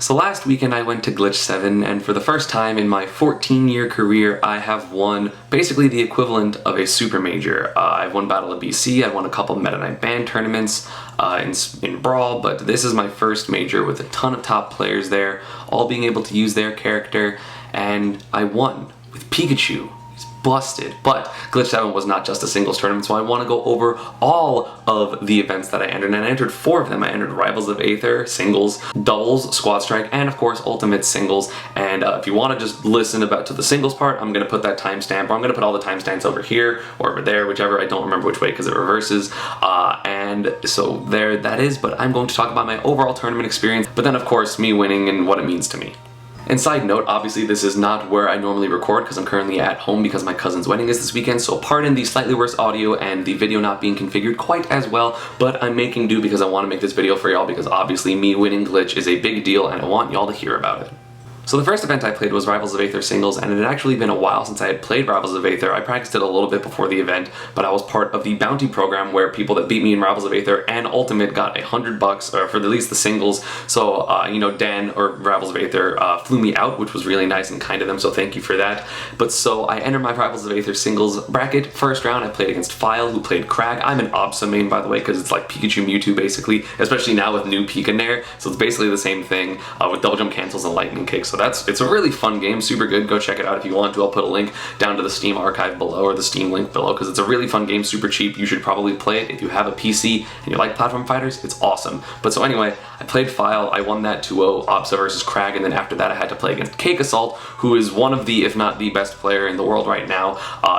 So last weekend I went to Glitch 7, and for the first time in my 14-year career I have won basically the equivalent of a SUPERMAJOR. I've won Battle of BC, I've won a couple Meta Knight Band tournaments in Brawl, but this is my first major with a ton of top players there, all being able to use their character, and I won with Pikachu. He's busted. But Glitch 7 was not just a singles tournament, so I want to go over all of the events that I entered, and I entered 4 of them. I entered Rivals of Aether, singles, doubles, squad strike, and of course ultimate singles. And if you want to just listen to the singles part, I'm going to put that timestamp, or I'm going to put all the timestamps over here or over there, whichever. I don't remember which way because it reverses. And so there that is, but I'm going to talk about my overall tournament experience, but then of course me winning and what it means to me. And side note, obviously this is not where I normally record because I'm currently at home because my cousin's wedding is this weekend, so pardon the slightly worse audio and the video not being configured quite as well, but I'm making do because I want to make this video for y'all because obviously me winning Glitch is a big deal and I want y'all to hear about it. So the first event I played was Rivals of Aether singles, and it had actually been a while since I had played Rivals of Aether. I practiced it a little bit before the event, but I was part of the bounty program where people that beat me in Rivals of Aether and Ultimate got $100 for at least the singles. So, you know, Dan or Rivals of Aether flew me out, which was really nice and kind of them, so thank you for that. But so I entered my Rivals of Aether singles bracket. First round I played against File, who played Crag. I'm an Obsa main, by the way, because it's like Pikachu Mewtwo basically, especially now with new Pika Nair, so it's basically the same thing with double jump cancels and lightning kicks. So it's a really fun game, super good. Go check it out if you want to. I'll put a link down to the Steam archive below, or the Steam link below, because it's a really fun game, super cheap. You should probably play it if you have a PC and you like platform fighters. It's awesome. But so anyway, I played File, I won that 2-0, Obsa versus Crag, and then after that I had to play against Cake Assault, who is one of the, if not the best player in the world right now.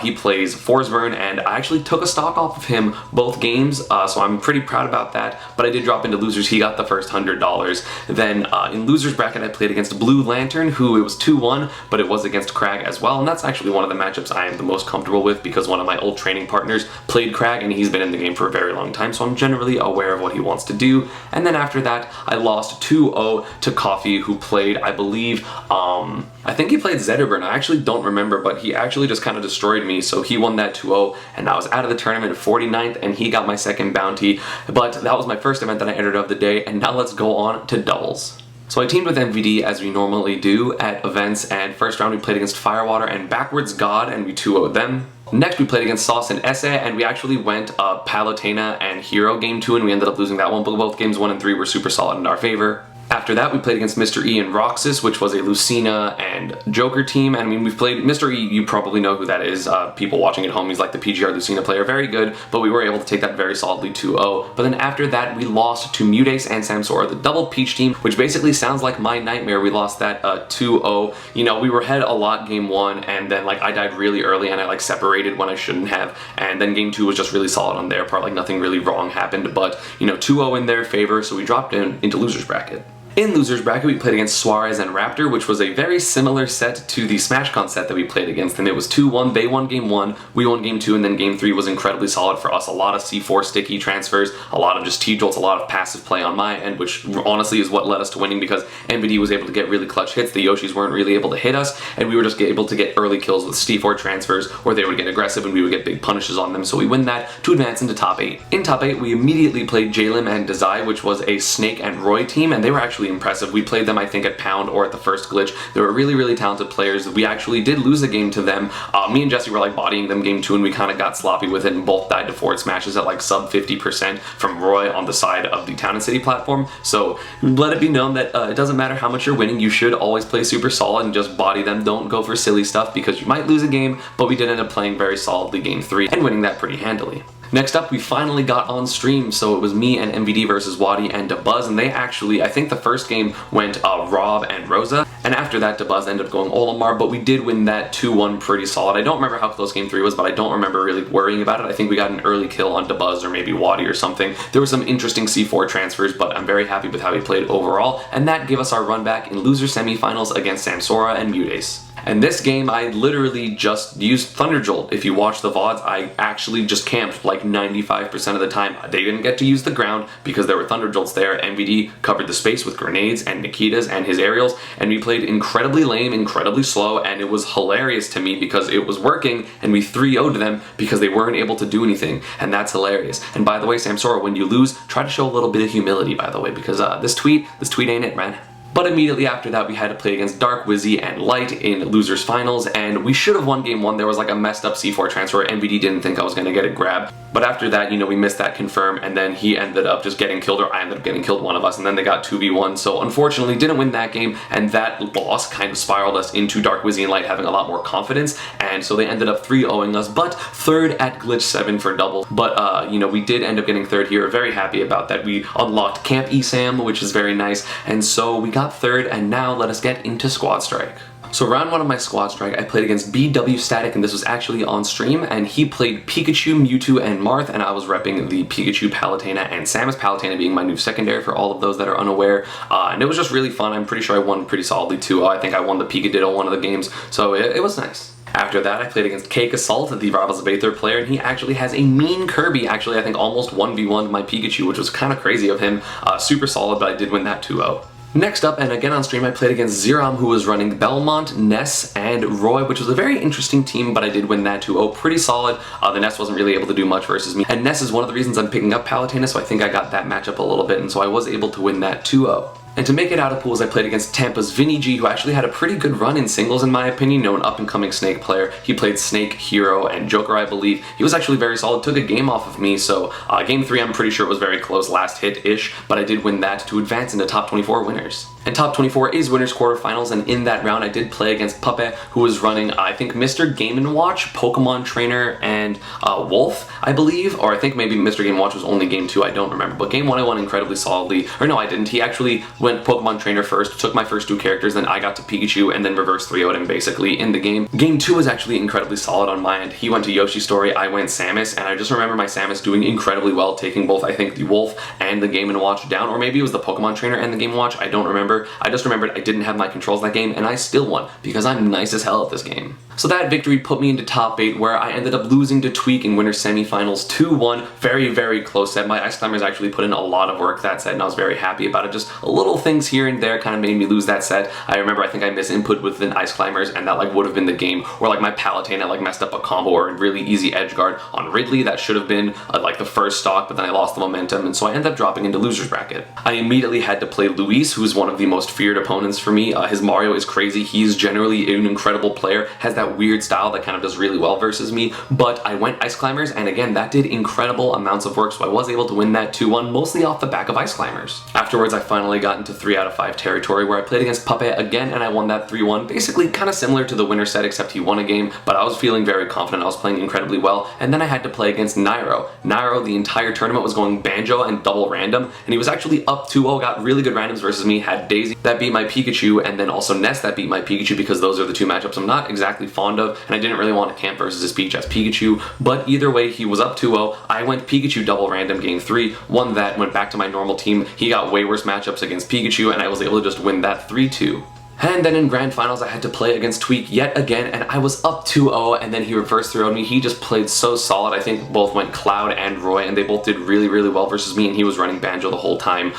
He plays Forsburn, and I actually took a stock off of him both games, so I'm pretty proud about that, but I did drop into losers. He got the first $100. Then in losers bracket I played against Blue Lantern, who it was 2-1, but it was against Crag as well, and that's actually one of the matchups I am the most comfortable with because one of my old training partners played Crag and he's been in the game for a very long time, so I'm generally aware of what he wants to do. And then after that I lost 2-0 to Coffee, who played, I believe, I think he played Zedderburn. I actually don't remember, but he actually just kind of destroyed me, so he won that 2-0, and I was out of the tournament 49th, and he got my second bounty. But that was my first event that I entered of the day, and now let's go on to doubles. So I teamed with MVD as we normally do at events, and first round we played against Firewater and Backwards God, and we 2-0'd them. Next we played against Sauce and Esse, and we actually went Palutena and Hero game 2, and we ended up losing that one, but both games 1 and 3 were super solid in our favor. After that, we played against Mr. E and Roxas, which was a Lucina and Joker team. And I mean, we've played Mr. E, you probably know who that is. People watching at home, he's like the PGR Lucina player, very good, but we were able to take that very solidly 2-0. But then after that, we lost to Mudace and Samsora, the double Peach team, which basically sounds like my nightmare. We lost that 2-0. You know, we were ahead a lot game 1, and then like I died really early and I like separated when I shouldn't have. And then game 2 was just really solid on their part, like nothing really wrong happened, but you know, 2-0 in their favor, so we dropped into losers bracket. In losers bracket, we played against Suarez and Raptor, which was a very similar set to the SmashCon set that we played against them. It was 2-1, they won game 1, we won game 2, and then game 3 was incredibly solid for us. A lot of C4 sticky transfers, a lot of just T-jolts, a lot of passive play on my end, which honestly is what led us to winning because MVD was able to get really clutch hits, the Yoshis weren't really able to hit us, and we were just able to get early kills with C4 transfers, or they would get aggressive and we would get big punishes on them, so we win that to advance into top 8. In top 8, we immediately played Jalim and Dazai, which was a Snake and Roy team, and they were actually impressive. We played them, I think, at Pound or at the first Glitch. They were really, really talented players. We actually did lose a game to them. Me and Jesse were like bodying them game 2, and we kind of got sloppy with it and both died to forward smashes at like sub 50% from Roy on the side of the Town and City platform. So let it be known that it doesn't matter how much you're winning, you should always play super solid and just body them. Don't go for silly stuff because you might lose a game, but we did end up playing very solidly game 3 and winning that pretty handily. Next up, we finally got on stream, so it was me and MVD versus Wadi and Dabuz, and they actually, I think the first game went Rob and Rosa, and after that Dabuz ended up going Olimar, but we did win that 2-1 pretty solid. I don't remember how close game 3 was, but I don't remember really worrying about it. I think we got an early kill on Dabuz or maybe Wadi or something. There were some interesting C4 transfers, but I'm very happy with how he played overall, and that gave us our run back in loser semifinals against Samsora and Mudace. And this game, I literally just used Thunderjolt. If you watch the VODs, I actually just camped like 95% of the time. They didn't get to use the ground because there were Thunderjolts there. MVD covered the space with grenades and Nikita's and his aerials, and we played incredibly lame, incredibly slow, and it was hilarious to me because it was working, and we 3-0'd them because they weren't able to do anything, and that's hilarious. And by the way, Samsora, when you lose, try to show a little bit of humility, by the way, because this tweet ain't it, man. But immediately after that, we had to play against Dark, Wizzy, and Light in losers finals, and we should have won game 1. There was like a messed up C4 transfer. MVD didn't think I was going to get a grab. But after that, we missed that confirm, and then he ended up just getting killed, or I ended up getting killed, one of us, and then they got 2v1. So unfortunately, didn't win that game, and that loss kind of spiraled us into Dark, Wizzy, and Light having a lot more confidence, and so they ended up 3-0ing us, but third at Glitch 7 for double. But, we did end up getting third here. Very happy about that. We unlocked Camp ESAM, which is very nice, and so we got third, and now let us get into Squad Strike. So round 1 of my Squad Strike, I played against BW Static, and this was actually on stream, and he played Pikachu, Mewtwo, and Marth, and I was repping the Pikachu, Palutena, and Samus, Palutena being my new secondary for all of those that are unaware, and it was just really fun. I'm pretty sure I won pretty solidly too. I think I won the Pika-Ditto one of the games, so it was nice. After that, I played against Cake Assault, the Rivals of Aether player, and he actually has a mean Kirby, actually I think almost 1v1'd my Pikachu, which was kind of crazy of him. Super solid, but I did win that 2-0. Next up, and again on stream, I played against Zeram, who was running Belmont, Ness, and Roy, which was a very interesting team, but I did win that 2-0. Pretty solid. The Ness wasn't really able to do much versus me, and Ness is one of the reasons I'm picking up Palutena, so I think I got that matchup a little bit, and so I was able to win that 2-0. And to make it out of pools, I played against Tampa's Vinny G, who actually had a pretty good run in singles in my opinion, an up-and-coming Snake player. He played Snake, Hero, and Joker, I believe. He was actually very solid, took a game off of me, so game 3 I'm pretty sure it was very close, last hit-ish, but I did win that to advance into top 24 winners. And top 24 is winners quarterfinals, and in that round I did play against Puppet, who was running, I think, Mr. Game & Watch, Pokemon Trainer, and Wolf, I believe, or I think maybe Mr. Game & Watch was only game 2, I don't remember, but game 1 I won incredibly solidly, or no I didn't, he actually went Pokemon Trainer first, took my first 2 characters, then I got to Pikachu, and then reverse 3-0'd him basically in the game. Game 2 was actually incredibly solid on my end. He went to Yoshi Story, I went Samus, and I just remember my Samus doing incredibly well, taking both, I think, the Wolf and the Game & Watch down, or maybe it was the Pokemon Trainer and the Game & Watch, I don't remember. I just remembered I didn't have my controls that game, and I still won, because I'm nice as hell at this game. So that victory put me into top 8, where I ended up losing to Tweak in winter semifinals 2-1. Very, very close set. My Ice Climbers actually put in a lot of work that set, and I was very happy about it. Just little things here and there kind of made me lose that set. I remember I think I missed input with an Ice Climbers, and that like would have been the game, or like my Palutena like messed up a combo or a really easy edge guard on Ridley. That should have been like the first stock, but then I lost the momentum, and so I ended up dropping into loser's bracket. I immediately had to play Luis, who's one of the most feared opponents for me. His Mario is crazy. He's generally an incredible player, has that weird style that kind of does really well versus me, but I went Ice Climbers, and again, that did incredible amounts of work, so I was able to win that 2-1, mostly off the back of Ice Climbers. Afterwards, I finally got into 3 out of 5 territory, where I played against Puppet again, and I won that 3-1, basically kind of similar to the winner set, except he won a game, but I was feeling very confident, I was playing incredibly well, and then I had to play against Nairo. Nairo, the entire tournament, was going Banjo and double random, and he was actually up 2-0, got really good randoms versus me, had Daisy that beat my Pikachu, and then also Ness that beat my Pikachu, because those are the 2 matchups I'm not exactly fond of, and I didn't really want to camp versus his Peach as Pikachu, but either way, he was up 2-0, I went Pikachu double random game 3, won that, went back to my normal team, he got way worse matchups against Pikachu, and I was able to just win that 3-2. And then in grand finals, I had to play against Tweak yet again, and I was up 2-0, and then he reverse 3-0'd me. He just played so solid. I think both went Cloud and Roy, and they both did really, really well versus me, and he was running Banjo the whole time.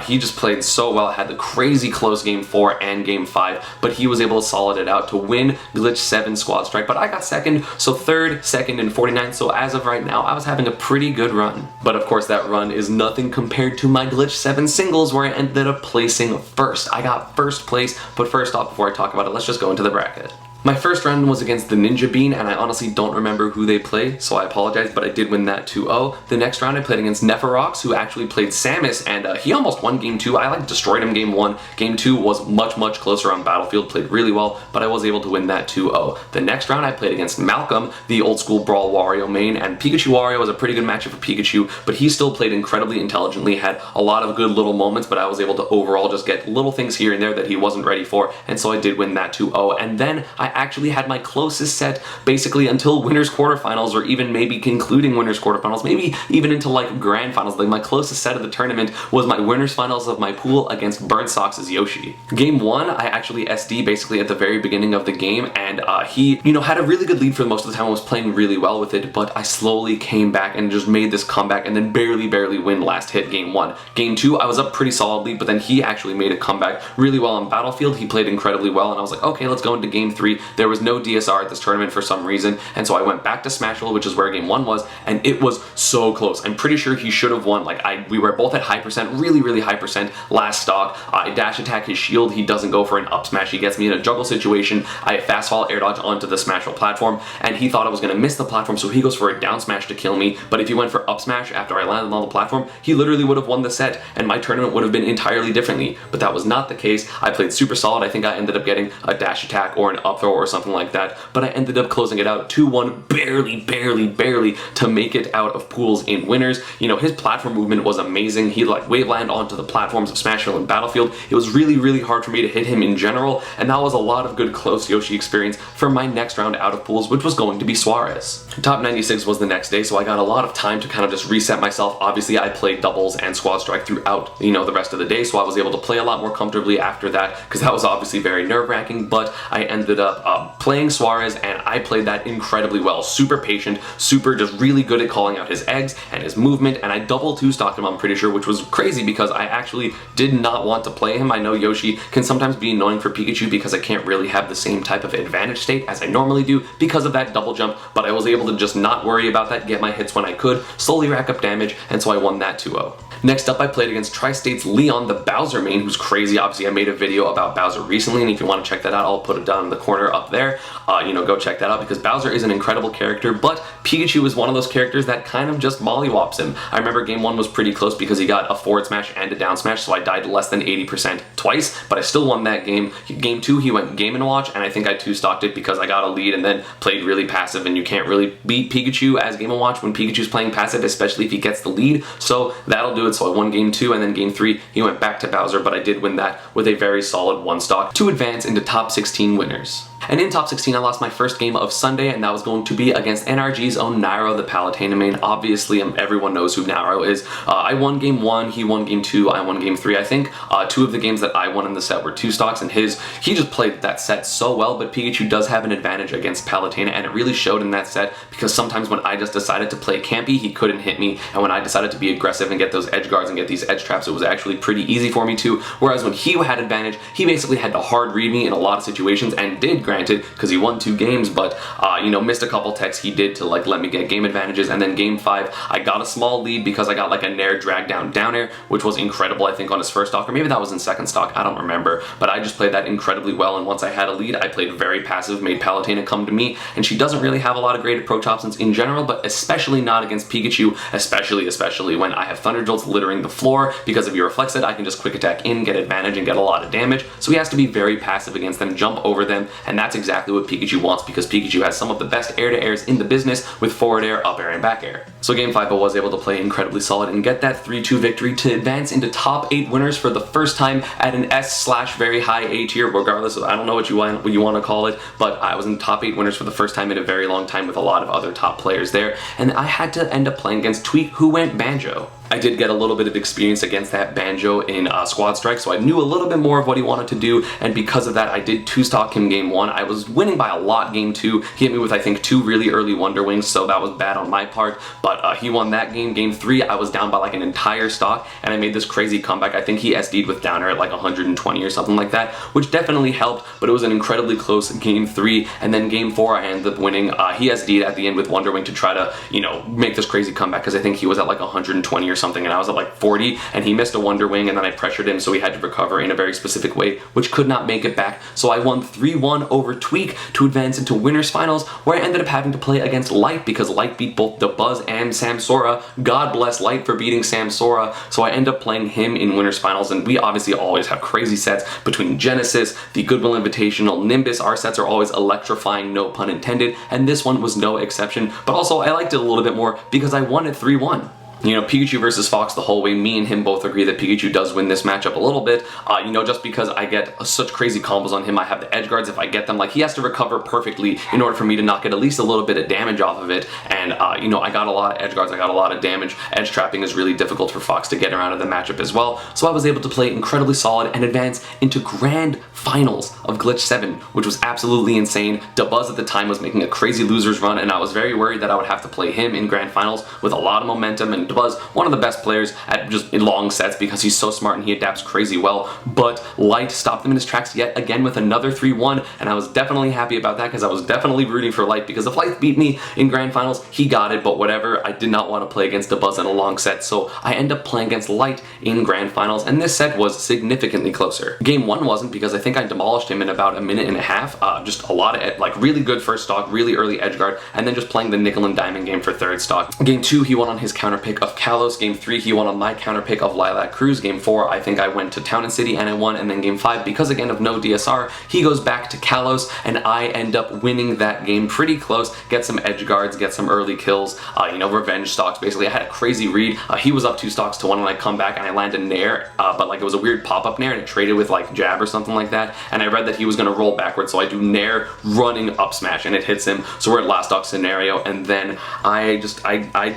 He just played so well. I had the crazy close game 4 and game 5, but he was able to solid it out to win Glitch 7 Squad Strike, but I got second, so third, second, and 49, so as of right now, I was having a pretty good run. But of course, that run is nothing compared to my Glitch 7 singles, where I ended up placing first. I got first place, but first off, before I talk about it, let's just go into the bracket. My first round was against the Ninja Bean, and I honestly don't remember who they played, so I apologize, but I did win that 2-0. The next round I played against Neferox, who actually played Samus, and he almost won game 2. I like destroyed him game 1. Game 2 was much, much closer on Battlefield, played really well, but I was able to win that 2-0. The next round I played against Malcolm, the old school Brawl Wario main, and Pikachu Wario was a pretty good matchup for Pikachu, but he still played incredibly intelligently, had a lot of good little moments, but I was able to overall just get little things here and there that he wasn't ready for, and so I did win that 2-0. And then I actually had my closest set basically until winners quarterfinals, or even maybe concluding winners quarterfinals, maybe even into like grand finals. Like my closest set of the tournament was my winners finals of my pool against Birdsox's Yoshi. Game 1, I actually SD basically at the very beginning of the game, and he, had a really good lead for most of the time. I was playing really well with it, but I slowly came back and just made this comeback, and then barely win last hit game 1. Game 2, I was up pretty solidly, but then he actually made a comeback really well on Battlefield. He played incredibly well, and I was like, okay, let's go into game 3. There was no DSR at this tournament for some reason, and so I went back to Smashville, which is where game 1 was, and it was so close. I'm pretty sure he should have won. Like, we were both at high percent, really high percent last stock. I dash attack his shield, he doesn't go for an up smash, he gets me in a juggle situation. I fast fall air dodge onto the Smashville platform, and he thought I was going to miss the platform, so he goes for a down smash to kill me. But if he went for up smash after I landed on the platform, he literally would have won the set, and my tournament would have been entirely differently. But that was not the case. I played super solid. I think I ended up getting a dash attack or an up throw or something like that, but I ended up closing it out 2-1, barely to make it out of pools in winners. You know, his platform movement was amazing. He like wave land onto the platforms of Smashville and Battlefield. It was really hard for me to hit him in general, and that was a lot of good close Yoshi experience for my next round out of pools, which was going to be Suarez. Top 96 was the next day, so I got a lot of time to kind of just reset myself. Obviously, I played doubles and squad strike throughout, you know, the rest of the day, so I was able to play a lot more comfortably after that, because that was obviously very nerve-wracking, but I ended up playing Suarez, and I played that incredibly well. Super patient, super just really good at calling out his eggs and his movement, and I double two-stocked him, I'm pretty sure, which was crazy because I actually did not want to play him. I know Yoshi can sometimes be annoying for Pikachu because I can't really have the same type of advantage state as I normally do because of that double jump, but I was able to just not worry about that, get my hits when I could, slowly rack up damage, and so I won that 2-0. Next up, I played against Tri-State's Leon, the Bowser main, who's crazy. Obviously, I made a video about Bowser recently, and if you want to check that out, I'll put it down in the corner up there. You know, go check that out because Bowser is an incredible character, but Pikachu is one of those characters that kind of just mollywops him. I remember game 1 was pretty close because he got a forward smash and a down smash, so I died less than 80% twice, but I still won that game. Game 2, he went Game & Watch, and I think I two-stocked it because I got a lead and then played really passive, and you can't really beat Pikachu as Game & Watch when Pikachu's playing passive, especially if he gets the lead, so that'll do it. So I won game 2, and then game 3, he went back to Bowser, but I did win that with a very solid 1-stock to advance into top 16 winners. And in top 16, I lost my first game of Sunday, and that was going to be against NRG's own Nairo, the Palutena main. Obviously, everyone knows who Nairo is. I won game 1, he won game 2, I won game 3. I think 2 of the games that I won in the set were 2-stocks, and he just played that set so well, but Pikachu does have an advantage against Palutena, and it really showed in that set because sometimes when I just decided to play campy, he couldn't hit me, and when I decided to be aggressive and get those edge guards and get these edge traps, it was actually pretty easy for me to, whereas when he had advantage, he basically had to hard read me in a lot of situations, and did, granted, because he won 2 games, but you know, missed a couple techs he did to like let me get game advantages. And then game 5, I got a small lead because I got like a nair drag down air, which was incredible, I think, on his first stock, or maybe that was in second stock, I don't remember, but I just played that incredibly well, and once I had a lead, I played very passive, made Palutena come to me, and she doesn't really have a lot of great approach options in general, but especially not against Pikachu, especially when I have Thunder Jolts littering the floor. Because if you reflex it, I can just quick attack in, get advantage, and get a lot of damage, so he has to be very passive against them, jump over them, and that's exactly what Pikachu wants, because Pikachu has some of the best air-to-airs in the business with forward air, up air, and back air. So game 5, I was able to play incredibly solid and get that 3-2 victory to advance into top 8 winners for the first time at an S/very high A tier, regardless of, I don't know what you want to call it, but I was in top 8 winners for the first time in a very long time with a lot of other top players there, and I had to end up playing against Tweak, who went Banjo. I did get a little bit of experience against that Banjo in Squad Strike, so I knew a little bit more of what he wanted to do, and because of that, I did 2-stock him game 1. I was winning by a lot game 2. He hit me with, I think, 2 really early Wonder Wings, so that was bad on my part, but he won that game. Game 3, I was down by like an entire stock, and I made this crazy comeback. I think he SD'd with downer at like 120 or something like that, which definitely helped, but it was an incredibly close game 3, and then game 4, I ended up winning. He SD'd at the end with Wonder Wing to try to, you know, make this crazy comeback, because I think he was at like 120 or something, and I was at like 40, and he missed a Wonder Wing, and then I pressured him, so he had to recover in a very specific way, which could not make it back. So I won 3-1 over Tweak to advance into winners finals, where I ended up having to play against Light, because Light beat both the Buzz and Samsora. God bless Light for beating Samsora. So I end up playing him in winners finals, and we obviously always have crazy sets between Genesis, the Goodwill Invitational, Nimbus. Our sets are always electrifying, no pun intended, and this one was no exception, but also I liked it a little bit more because I won it 3-1. You know, Pikachu versus Fox the whole way, me and him both agree that Pikachu does win this matchup a little bit, you know, just because I get such crazy combos on him. I have the edge guards. If I get them, like, he has to recover perfectly in order for me to not get at least a little bit of damage off of it, and, you know, I got a lot of edge guards, I got a lot of damage. Edge trapping is really difficult for Fox to get around in the matchup as well, so I was able to play incredibly solid and advance into grand finals of Glitch 7, which was absolutely insane. Dabuzz at the time was making a crazy losers run, and I was very worried that I would have to play him in grand finals with a lot of momentum, and Dabuz, one of the best players at just long sets because he's so smart and he adapts crazy well, but Light stopped him in his tracks yet again with another 3-1, and I was definitely happy about that because I was definitely rooting for Light, because if Light beat me in Grand Finals, he got it, but whatever, I did not want to play against Dabuz in a long set, so I end up playing against Light in Grand Finals, and this set was significantly closer. Game 1 wasn't, because I think I demolished him in about a minute and a half, just a lot of, like, really good first stock, really early edgeguard, and then just playing the nickel and diamond game for third stock. Game 2, he won on his counter pick of Kalos. Game 3, he won on my counter pick of Lilac Cruz. Game 4, I think I went to Town and City and I won, and then Game 5, because again of no DSR, he goes back to Kalos, and I end up winning that game pretty close, get some edge guards, get some early kills, you know, revenge stocks. Basically, I had a crazy read. He was up 2 stocks to 1, and I come back and I land a nair, but like it was a weird pop-up nair, and it traded with like jab or something like that, and I read that he was going to roll backwards, so I do nair, running up smash, and it hits him, so we're at last stock scenario, and then I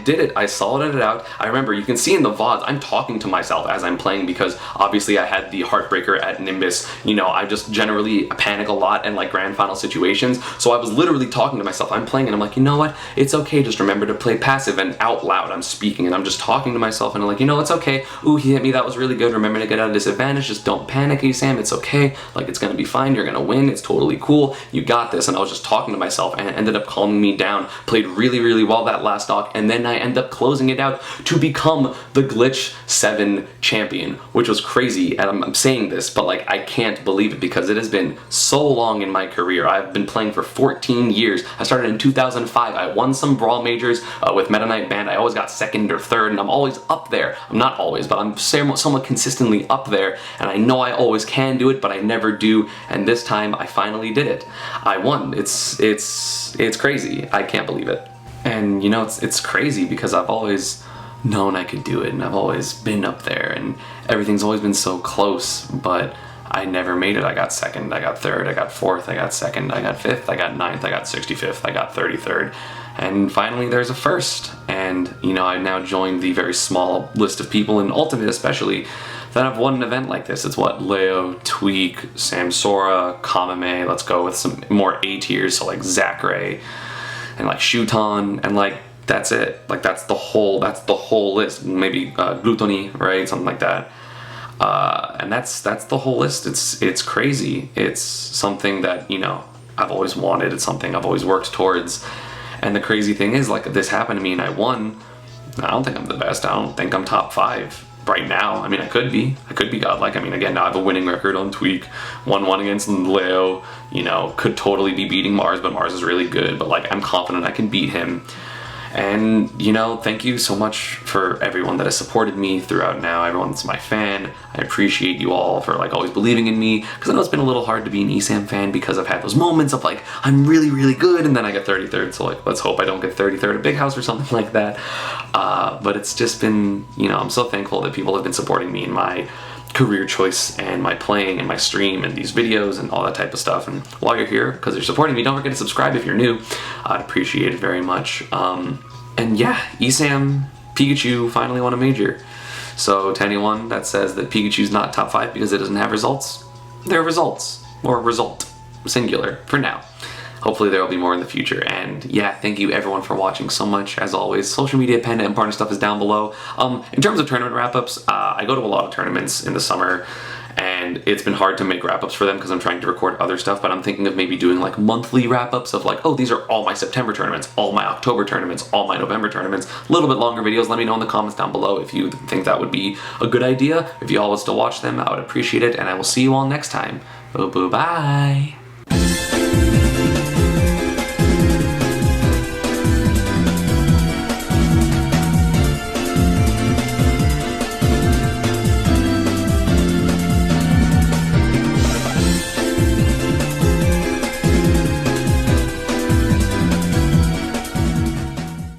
did it. I solided it out. I remember, you can see in the VODs, I'm talking to myself as I'm playing, because obviously I had the Heartbreaker at Nimbus. You know, I just generally panic a lot in like grand final situations, so I was literally talking to myself. I'm playing and I'm like, you know what, it's okay, just remember to play passive, and out loud I'm speaking and I'm just talking to myself, and I'm like, you know, it's okay, ooh, he hit me, that was really good, remember to get out of disadvantage, just don't panic, ESAM, it's okay, like it's gonna be fine, you're gonna win, it's totally cool, you got this. And I was just talking to myself, and it ended up calming me down, played really, really well that last stock, and then I end up closing it out to become the Glitch 7 champion, which was crazy. And I'm saying this, but like I can't believe it, because it has been so long in my career. I've been playing for 14 years. I started in 2005. I won some Brawl Majors with Meta Knight Band. I always got second or third, and I'm always up there. I'm not always, but I'm somewhat consistently up there, and I know I always can do it, but I never do, and this time I finally did it. I won. It's crazy. I can't believe it. And you know, it's crazy because I've always known I could do it, and I've always been up there, and everything's always been so close, but I never made it. I got second, I got third, I got fourth, I got second, I got fifth, I got ninth, I got 65th, I got 33rd, and finally there's a first. And you know, I now joined the very small list of people in Ultimate especially that have won an event like this. It's what, Leo, Tweak, Samsora, Kamame, let's go with some more A tiers, so like Zachary and like Shuton, and like that's it. Like that's the whole list. Maybe Gluttony, right? Something like that. And that's the whole list. It's crazy. It's something that, you know, I've always wanted. It's something I've always worked towards. And the crazy thing is, like, this happened to me and I won. I don't think I'm the best. I don't think I'm top 5 right now. I mean, I could be godlike. I mean, again, now I have a winning record on Tweak, 1-1 against Leo, you know, could totally be beating Mars, but Mars is really good, but like, I'm confident I can beat him. And, you know, thank you so much for everyone that has supported me throughout now, everyone that's my fan. I appreciate you all for, like, always believing in me, because I know it's been a little hard to be an ESAM fan because I've had those moments of, like, I'm really, really good, and then I get 33rd, so, like, let's hope I don't get 33rd at Big House or something like that. But it's just been, you know, I'm so thankful that people have been supporting me in my career choice and my playing and my stream and these videos and all that type of stuff. And while you're here, because you're supporting me, don't forget to subscribe if you're new. I'd appreciate it very much. And yeah, ESAM Pikachu finally won a major. So to anyone that says that Pikachu's not top 5 because it doesn't have results, they're results, or result, singular, for now. Hopefully there will be more in the future. And yeah, thank you everyone for watching so much. As always, social media, Panda, and partner stuff is down below. In terms of tournament wrap-ups, I go to a lot of tournaments in the summer, and it's been hard to make wrap-ups for them because I'm trying to record other stuff, but I'm thinking of maybe doing like monthly wrap-ups of like, oh, these are all my September tournaments, all my October tournaments, all my November tournaments, a little bit longer videos. Let me know in the comments down below if you think that would be a good idea. If you all would still watch them, I would appreciate it, and I will see you all next time. Bye.